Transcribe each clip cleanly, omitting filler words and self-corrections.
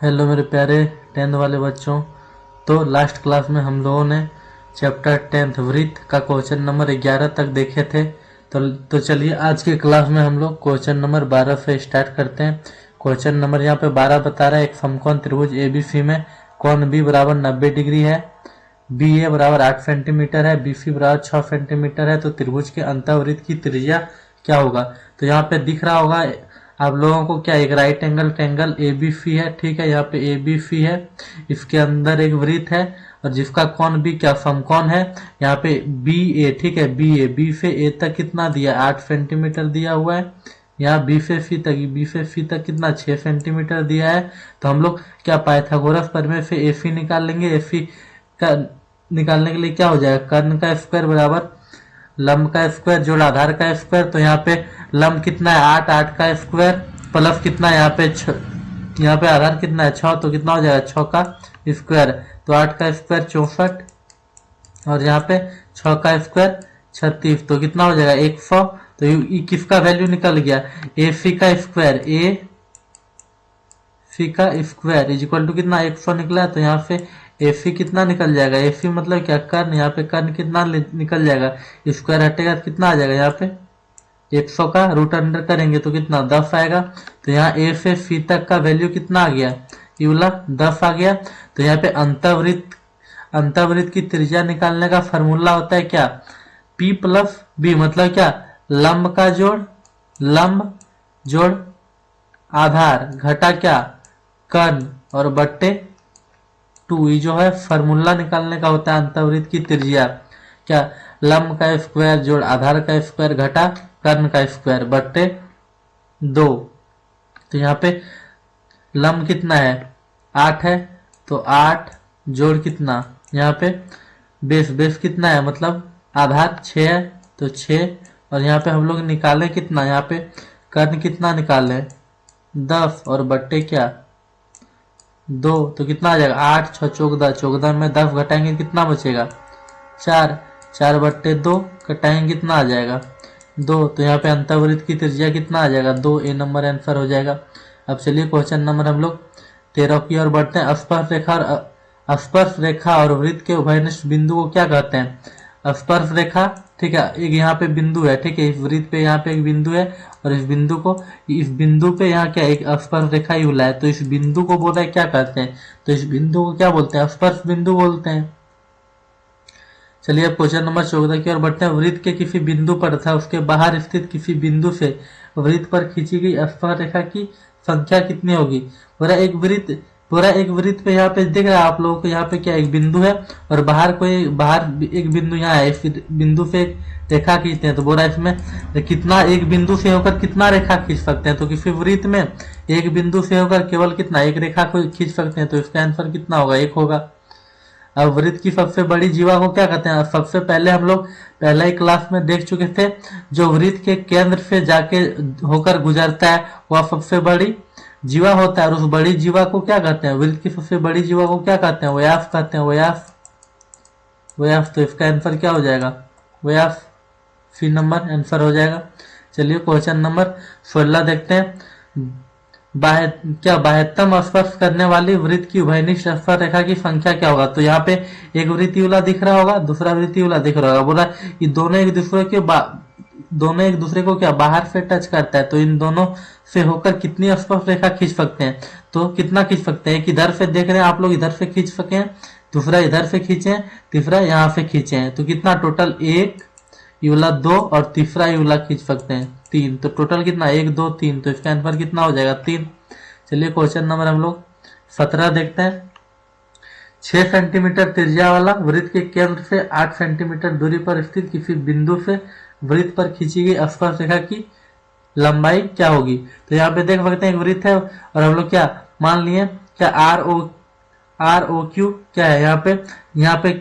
Hello मेरे प्यारे 10th वाले बच्चों। तो लास्ट क्लास में हम लोगों ने चैप्टर 10th वृत्त का क्वेश्चन नंबर 11 तक देखे थे। तो चलिए आज के क्लास में हम लोग क्वेश्चन नंबर 12 से स्टार्ट करते हैं। क्वेश्चन नंबर यहाँ पे 12 बता रहा है, एक समकोण त्रिभुज एबीसी में कोण बी बराबर 90 डिग्री है, बी ए बराबर 8 सेंटीमीटर है, बी सी बराबर 6 सेंटीमीटर है। तो त्रिभुज के अंतःवृत्त की त्रिज्या क्या होगा? तो यहाँ पे दिख रहा होगा आप लोगों को क्या, एक राइट एंगल ट्रायंगल एबीसी है, ठीक है। यहाँ पे एबीसी है, इसके अंदर एक वृत्त है और जिसका कोण भी क्या समकोण है। यहाँ पे बी ए, ठीक है, बी से ए तक कितना दिया, 8 सेंटीमीटर दिया हुआ है। यहाँ बी से सी तक कितना, 6 सेंटीमीटर दिया है। तो हम लोग क्या पाइथागोरस प्रमेय से एसी निकाल लेंगे। एसी का निकालने के लिए क्या हो जाएगा, कर्ण का स्क्वायर बराबर लंब का स्क्वायर जोड़ आधार का स्क्वायर। तो यहाँ पे लंब कितना है 8, 8 का स्क्वायर प्लस कितना है यहाँ पे आधार कितना है 6, तो कितना हो जाएगा 6 का स्क्वायर। तो 8 का स्क्वायर 64 और यहाँ पे 6 का स्क्वायर 36, तो कितना हो जाएगा 100। तो ये किसका वैल्यू निकल गया, ए सी का स्क्वायर, ए सी का स्क्वायर इज इक्वल टू कितना 100 निकला। तो यहाँ से एसी कितना निकल जाएगा, एसी मतलब क्या, कर्ण। यहाँ पे कर्ण कितना निकल जाएगा, स्क्वायर हटेगा तो कितना आ जाएगा, यहाँ पे 100 का रूट अंडर करेंगे तो कितना 10 आएगा। तो यहाँ ए से सी तक का वैल्यू कितना आ गया, ये वाला 10 आ गया। तो यहाँ पे अंतःवृत्त की त्रिज्या निकालने का फॉर्मूला होता है क्या, पी प्लस बी, मतलब क्या, लंब जोड़ आधार घटा क्या कर्ण और बट्टे 2। ये जो है फॉर्मूला निकालने का होता है अंतःवृत्त की त्रिज्या, क्या, लंब का स्क्वायर जोड़ आधार का स्क्वायर घटा कर्ण का स्क्वायर बट्टे 2। तो यहाँ पे लंब कितना है 8 है, तो 8 जोड़ कितना, यहाँ पे बेस कितना है, मतलब आधार 6 है, तो 6। और यहाँ पे हम लोग निकाले कितना, यहाँ पे कर्ण कितना निकाले 10 और बट्टे क्या 2। तो कितना आ जाएगा 8 6 14, 14 में 10 घटाएंगे कितना बचेगा 4, 4 बट्टे 2 घटाएंगे कितना आ जाएगा 2। तो यहाँ पे अंतःवृत्त की त्रिज्या कितना आ जाएगा 2, ए नंबर आंसर हो जाएगा। अब चलिए क्वेश्चन नंबर हम लोग 13 की ओर बढ़ते हैं। स्पर्श रेखा और वृत्त के उभयनिष्ठ बिंदु को क्या कहते हैं, स्पर्श रेखा, ठीक है, एक यहाँ पे बिंदु है, ठीक है, इस वृत्त पे यहाँ पे एक बिंदु है और इस बिंदु पे यहाँ क्या एक स्पर्श रेखा ही है। तो इस बिंदु को बोला है क्या कहते हैं, तो इस बिंदु को क्या बोलते हैं, स्पर्श बिंदु बोलते हैं। चलिए अब क्वेश्चन नंबर 14 की ओर बढ़ते हैं। वृत्त के किसी बिंदु पर तथा उसके बाहर स्थित किसी बिंदु से वृत्त पर खींची गई स्पर्श रेखा की संख्या कितनी होगी। पूरा एक वृत्त पे यहाँ पे दिख रहा है आप लोगों को, यहाँ पे क्या एक बिंदु है और बाहर एक बिंदु यहाँ है। इस बिंदु से एक रेखा खींचते हैं, तो बोला इसमें कितना, एक बिंदु से होकर कितना रेखा खींच सकते हैं। तो किसी वृत्त में एक बिंदु से होकर केवल कितना, एक रेखा को खींच सकते हैं। तो इसका आंसर कितना होगा, 1 होगा। अब वृत्त की सबसे बड़ी जीवा को क्या कहते हैं, सबसे पहले हम लोग पहले ही क्लास में देख चुके थे, जो वृत्त के केंद्र से जाके होकर गुजरता है वह सबसे बड़ी जीवा होता है। और उस बड़ी जीवा को क्या कहते हैं, वृत्त की सबसे बड़ी जीवा को क्या कहते हैं, व्यास कहते हैं, व्यास। तो इसका आंसर क्या हो जाएगा, व्यास, सी नंबर आंसर हो जाएगा। चलिए क्वेश्चन नंबर 16 देखते हैं। बाह्यतम स्पर्श करने वाली वृत्त की उभयनिष्ठ स्पर्श रेखा की संख्या क्या होगा। तो यहाँ पे एक वृत्त वाला दिख रहा होगा, दूसरा वृत्त वाला दिख रहा होगा। बोला ये दोनों एक दूसरे को क्या बाहर से टच करता है, तो इन दोनों से होकर कितनी स्पर्श रेखा खींच सकते हैं। तो कितना खींच सकते हैं, एक इधर से देख रहे हैं आप लोग, इधर से खींच सके, दूसरा इधर से खींचे, तीसरा यहाँ से खींचे। तो कितना टोटल 1, ये वाला 2 और तीसरा ये वाला खींच सकते हैं 3। तो टोटल कितना 1 2 3, तो इसका आंसर कितना हो जाएगा 3। चलिए क्वेश्चन नंबर हम लोग 17 देखते हैं। 6 सेंटीमीटर त्रिज्या वाला वृत्त के केंद्र से 8 सेंटीमीटर दूरी पर स्थित किसी बिंदु से वृत्त पर खींची गई स्पर्श रेखा की लंबाई क्या होगी। तो यहाँ पे देख सकते हैं एक वृत्त है और हम लोग क्या मान लिए, क्या आर ओ क्यू क्या है, यहाँ पे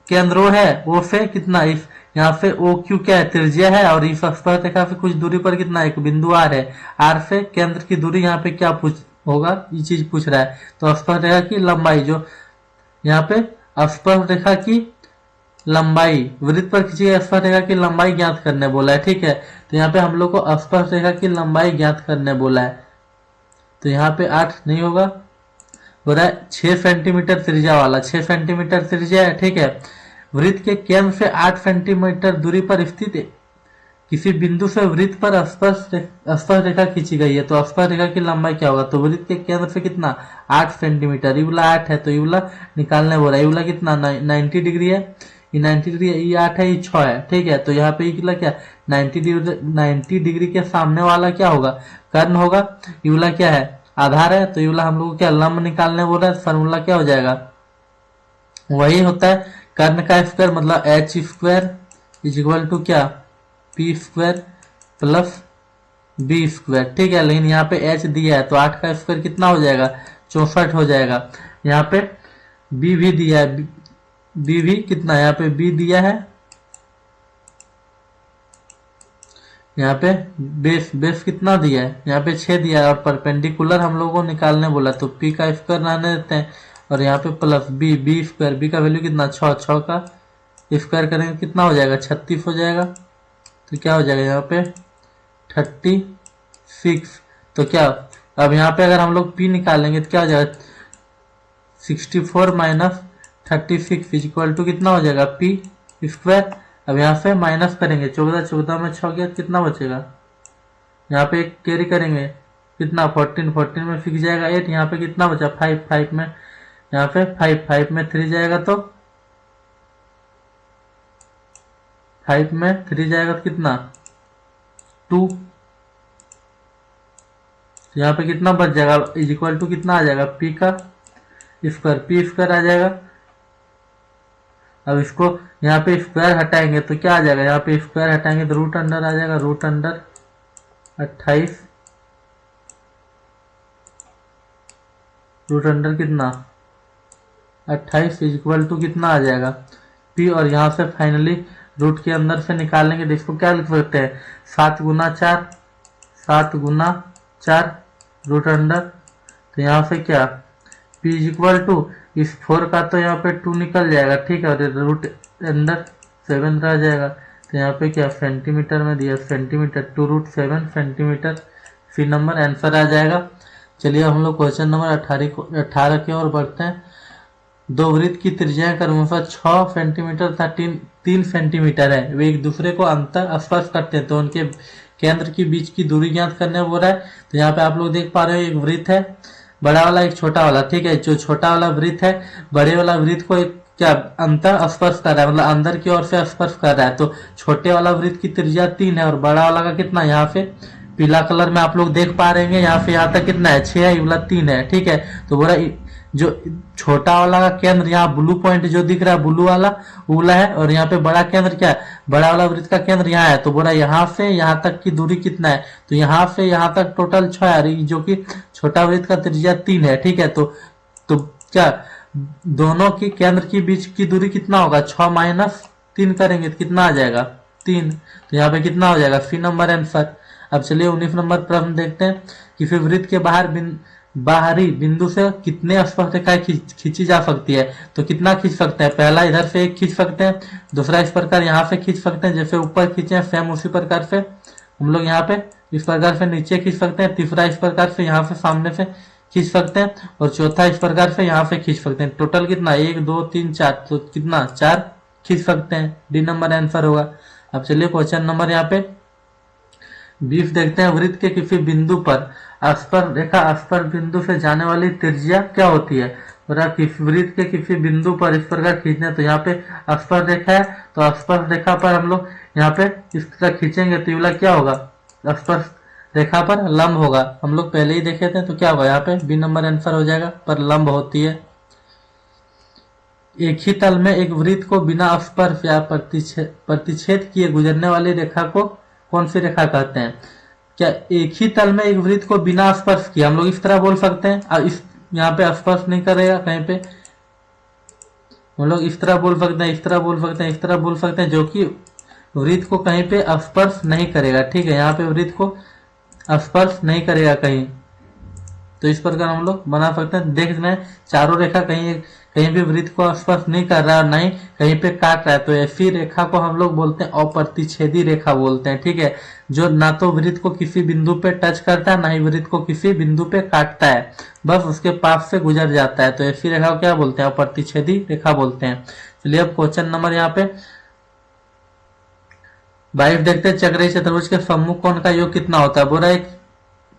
केंद्र O है, O से कितना, इस यहाँ पे ओ क्यू क्या है त्रिज्या है और इस स्पर्श रेखा से कुछ दूरी पर कितना एक बिंदु आर है। आर से केंद्र की दूरी यहाँ पे क्या होगा, ये चीज पूछ रहा है। तो स्पर्श रेखा की लंबाई, जो यहाँ पे स्पर्श रेखा की लंबाई, वृत्त पर खींची गई स्पर्श रेखा की लंबाई ज्ञात करने बोला है, ठीक है। तो यहाँ पे हम लोग को स्पर्श रेखा की लंबाई ज्ञात करने बोला है। तो यहाँ पे 8 नहीं होगा, बोला 6 सेंटीमीटर त्रिज्या वाला, 6 सेंटीमीटर त्रिज्या है, ठीक है। वृत्त के केंद्र से 8 सेंटीमीटर दूरी पर स्थित है किसी बिंदु से वृत्त पर स्पर्श रेखा खींची गई है, तो स्पर्श रेखा की लंबाई क्या होगा? तो वृत्त के केंद्र से कितना 8 सेंटीमीटर, युगला 8 है तो युगला निकालने बोला। युगला कितना 90 डिग्री है, ये 90 डिग्री है, ये 8 है, ये 6 है, ठीक है। तो यहाँ पे युगला क्या 90 डिग्री के सामने वाला क्या होगा? कर्ण होगा। युगला क्या है? आधार है, तो युगला हम लोग को क्या लंब निकालने बोल रहा है। फॉर्मूला क्या हो जाएगा? वही होता है कर्ण का स्क्वायर मतलब H square is equal to क्या P square plus B square, ठीक है। लेकिन यहाँ पे एच दिया है तो 8 का स्क्वायर कितना हो जाएगा? 64 हो जाएगा। यहाँ पे बी भी दिया है, बी भी कितना, यहाँ पे बी दिया है, यहाँ पे बेस कितना दिया है? यहाँ पे 6 दिया है और परपेंडिकुलर हम लोगों को निकालने बोला, तो पी का स्क्वायर रहने देते हैं और यहाँ पे प्लस बी स्क्वायर, बी का वैल्यू कितना 6, 6 का स्क्वायर करेंगे कितना हो जाएगा? 36 हो जाएगा। तो क्या हो जाएगा यहाँ पे 36। तो क्या अब यहाँ पे अगर हम लोग पी निकालेंगे तो क्या हो जाएगा? 64 माइनस 36 इक्वल टू कितना हो जाएगा? P square. अब यहाँ से माइनस करेंगे, 14 में 6 गया, कितना बचेगा? यहाँ पे एक कैरी करेंगे कितना 14 में 6 जाएगा 8, यहाँ पे कितना बचा 5 में, यहाँ पे 5 में 3 जाएगा, तो 5 में 3 जाएगा तो कितना 2। यहाँ पे कितना बच जाएगा? इज इक्वल टू कितना आ जाएगा? पी का स्क्वायर, पी स्क्वायर आ जाएगा। अब इसको यहाँ पे स्क्वायर हटाएंगे तो क्या आ जाएगा? यहाँ पे स्क्वायर हटाएंगे तो रूट अंडर आ जाएगा, रूट अंडर 28, रूट अंडर कितना 28 इज इक्वल टू कितना आ जाएगा? पी। और यहाँ से फाइनली रूट के अंदर से निकालेंगे तो इसको क्या लिख सकते हैं? 7 गुना 4, 7 गुना 4 रूट अंडर, तो यहाँ से क्या P इज इक्वल टू इस 4 का तो यहाँ पे 2 निकल जाएगा, ठीक है, और रूट अंडर 7 रह जाएगा। तो यहाँ पे क्या सेंटीमीटर में दिया, centimetre 2√7 centimetre, C number answer आ जाएगा। चलिए हम लोग क्वेश्चन नंबर 18 की ओर बढ़ते हैं। दो वृत्त की त्रिज्या क्रमशः 6 सेंटीमीटर तथा 3 सेंटीमीटर है, वे एक दूसरे को अंतर स्पर्श करते हैं, तो उनके केंद्र के बीच की दूरी ज्ञात करने बोल रहा है। तो यहाँ पे आप लोग देख पा रहे हो एक वृत्त है, बड़ा वाला एक छोटा वाला, ठीक है। जो छोटा वाला वृत्त है बड़े वाला वृत्त को एक क्या अंतर स्पर्श कर रहा है, मतलब अंदर की ओर से स्पर्श कर रहा है। तो छोटे वाला वृत्त की त्रिज्या 3 है और बड़ा वाला का कितना, यहाँ पे पीला कलर में आप लोग देख पा रहे हैं, यहाँ से यहाँ तक कितना है 6 है, ये वाला 3 है, ठीक है। तो बोला जो छोटा वाला का केंद्र यहाँ ब्लू पॉइंट जो दिख रहा है ब्लू वाला उला है, और यहाँ पे बड़ा केंद्र क्या है, बड़ा वाला वृत्त का केंद्र यहाँ है। तो बोला यहाँ से यहाँ तक की दूरी कितना है, तो यहाँ से यहाँ तक टोटल 6 है, जो कि छोटा वृत्त का त्रिज्या 3 है, ठीक है। तो क्या दोनों की केंद्र के बीच की दूरी कितना होगा? 6 माइनस 3 करेंगे तो कितना आ जाएगा 3। तो यहाँ पे कितना हो जाएगा? C number answer. अब चलिए 19 नंबर प्रश्न देखते हैं। किसी वृत्त के बाहरी बिंदु से कितने स्पर्शरेखाएं खींची जा सकती है? तो कितना खींच सकते हैं? पहला इधर से एक खींच सकते हैं, दूसरा इस प्रकार यहाँ से खींच सकते हैं, जैसे ऊपर खींचे सेम उसी प्रकार से हम लोग यहाँ पे इस प्रकार से नीचे खींच सकते हैं, तीसरा इस प्रकार से यहाँ से सामने से खींच सकते हैं, और चौथा इस प्रकार से यहाँ से खींच सकते हैं। टोटल कितना 1 2 3 4, तो कितना 4 खींच सकते हैं, डी नंबर आंसर होगा। अब चलिए क्वेश्चन नंबर यहाँ पे 20 देखते हैं। वृत्त के किसी बिंदु पर स्पर्श रेखा स्पर्श बिंदु से जाने वाली त्रिज्या क्या होती है? वृत्त के किसी बिंदु पर इस प्रकार खींचने, तो यहाँ पे स्पर्श रेखा है, तो स्पर्श रेखा पर हम लोग यहाँ पे इस तरह खींचेंगे तो ये क्या होगा? स्पर्श रेखा पर लंब होगा, हम लोग पहले ही देखे थे। तो क्या होगा यहाँ पे बी नंबर आंसर हो जाएगा, पर लंब होती है। एक ही तल में एक वृत्त को बिना स्पर्श या प्रतिच्छेद किए गुजरने वाली रेखा को कौन सी रेखा कहते हैं? क्या एक ही तल में एक वृत्त को बिना स्पर्श किए, हम लोग इस तरह बोल सकते हैं, और इस यहाँ पे स्पर्श नहीं करेगा कहीं पे, हम लोग इस तरह बोल सकते हैं, इस तरह बोल सकते हैं, इस तरह बोल सकते हैं, जो कि वृत्त को कहीं पे स्पर्श नहीं करेगा, ठीक है। यहाँ पे वृत्त को स्पर्श नहीं करेगा कहीं, तो इस प्रकार हम लोग बना सकते हैं। देख रहे हैं चारों रेखा कहीं कहीं भी वृत्त को स्पर्श नहीं कर रहा है और नहीं कहीं पे काट रहा है, तो ऐसी रेखा को हम लोग बोलते हैं अप्रतिच्छेदी रेखा बोलते हैं। ठीक है, जो ना तो वृत्त को किसी बिंदु पे टच करता है, ना ही वृत्त को किसी बिंदु पे काटता है, बस उसके पास से गुजर जाता है, तो ऐसी रेखा को क्या बोलते हैं? अप्रतिच्छेदी रेखा बोलते हैं। चलिए अब क्वेश्चन नंबर यहाँ पे 22 देखते हैं। चक्रीय चतुर्भुज के सम्मुख कोण का योग कितना होता है? बोला एक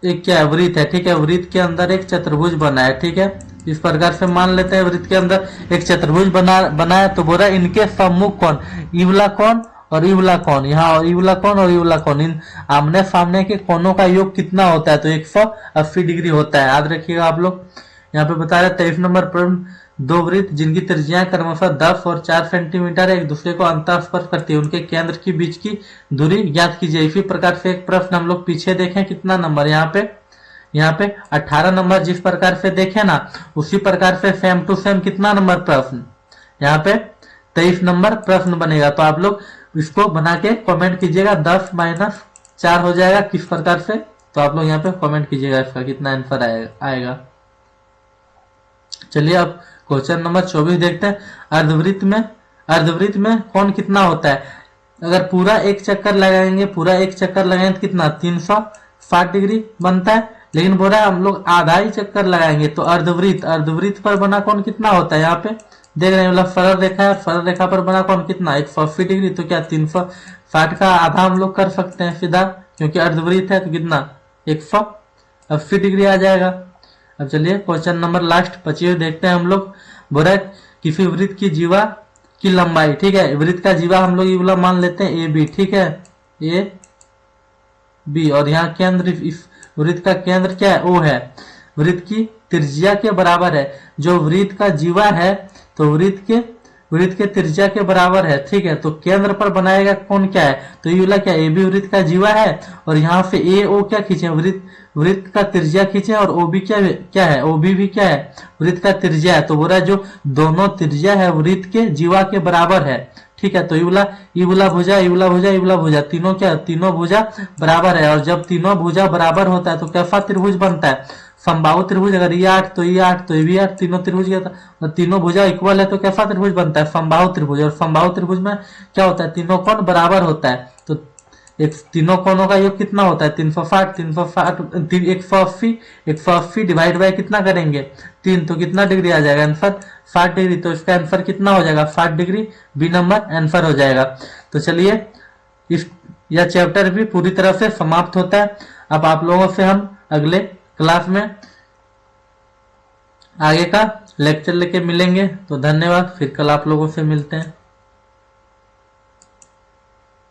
क्या है? वृत्त है। ठीक है, वृत्त के अंदर एक चतुर्भुज बना है। ठीक है, इस प्रकार से मान लेते हैं वृत्त के अंदर एक चतुर्भुज बना है, तो बोला इनके सम्मुख कोण, इवला कोण और इवला कोण, यहाँ इवला कोण और इवला कोण, इन आमने सामने के कोणों का योग कितना होता है? तो 180 डिग्री होता है। याद रखिएगा आप लोग। यहाँ पे बता रहे 23 नंबर प्रश्न, दो वृत्त जिनकी त्रिज्याएं क्रमशः 10 और 4 सेंटीमीटर एक दूसरे को अंतःस्पर्श करती है, उनके केंद्र के बीच की दूरी ज्ञात कीजिए। इसी प्रकार से एक प्रश्न हम लोग पीछे देखें, कितना नंबर यहाँ पे 18 नंबर जिस प्रकार से देखे ना, उसी प्रकार से सेम टू सेम कितना नंबर प्रश्न यहाँ पे 23 नंबर प्रश्न बनेगा। तो आप लोग इसको बना के कमेंट कीजिएगा। 10 - 4 हो जाएगा किस प्रकार से, तो आप लोग यहाँ पे कमेंट कीजिएगा इसका कितना आंसर आएगा। चलिए अब क्वेश्चन नंबर 24 देखते हैं। अर्धवृत्त में कोण कितना होता है? अगर पूरा एक चक्कर लगाएंगे तो कितना? 360 डिग्री बनता है। लेकिन बोल रहा है हम लोग आधा ही चक्कर लगाएंगे तो अर्धवृत्त पर बना कोण कितना होता है? यहाँ पे देख रहे हैं, मतलब सरल रेखा है, सरल रेखा पर बना कोण कितना? 180 डिग्री। तो क्या 360 का आधा हम लोग कर सकते हैं सीधा, क्योंकि अर्धवृत्त है, तो कितना? 180 डिग्री आ जाएगा। अब चलिए क्वेश्चन नंबर लास्ट 25 देखते हैं हम लोग। बोला किसी वृत्त की जीवा की लंबाई, ठीक है, वृत्त का जीवा हम लोग ये वाला मान लेते हैं ए बी। ठीक है, ए बी, और यहाँ केंद्र, इस वृत्त का केंद्र क्या है? ओ है। वृत्त की त्रिज्या के बराबर है। जो वृत्त का जीवा है तो वृत्त के त्रिज्या के बराबर है। ठीक है, तो केंद्र पर बनाएगा कोण क्या है? तो ये वाला क्या? ए बी वृत्त का जीवा है, और यहाँ से ए ओ क्या खींचे? वृत्त का त्रिज्या खींचे, और ओ बी क्या है? ओ बी भी क्या है? वृत्त का त्रिज्या है। तो बोला जो दोनों त्रिज्या है वृत्त के जीवा के बराबर है। ठीक है, तो ये वाला भुजा तीनों क्या? तीनों भुजा बराबर है। और जब तीनों भुजा बराबर होता है तो कैसा त्रिभुज बनता है? समबाहु त्रिभुज। अगर ये 8 तो ये 8 तो ये भी 8, तीनों त्रिभुज क्या? तीनों भुजा इक्वल है तो कैसा त्रिभुज बनता है? समबाहु त्रिभुज। और समबाहु त्रिभुज में क्या होता है? तीनों कोण बराबर होता है। तो तीनों कोणों का योग कितना होता है? 180 डिवाइड बाय कितना करेंगे? 3, तो कितना डिग्री आ जाएगा आंसर? 60 डिग्री। तो इसका आंसर कितना हो जाएगा? 60 डिग्री बी नंबर आंसर हो जाएगा। तो चलिए यह चैप्टर भी पूरी तरह से समाप्त होता है। अब आप लोगों से हम अगले क्लास में आगे का लेक्चर लेके मिलेंगे। तो धन्यवाद, फिर कल आप लोगों से मिलते हैं।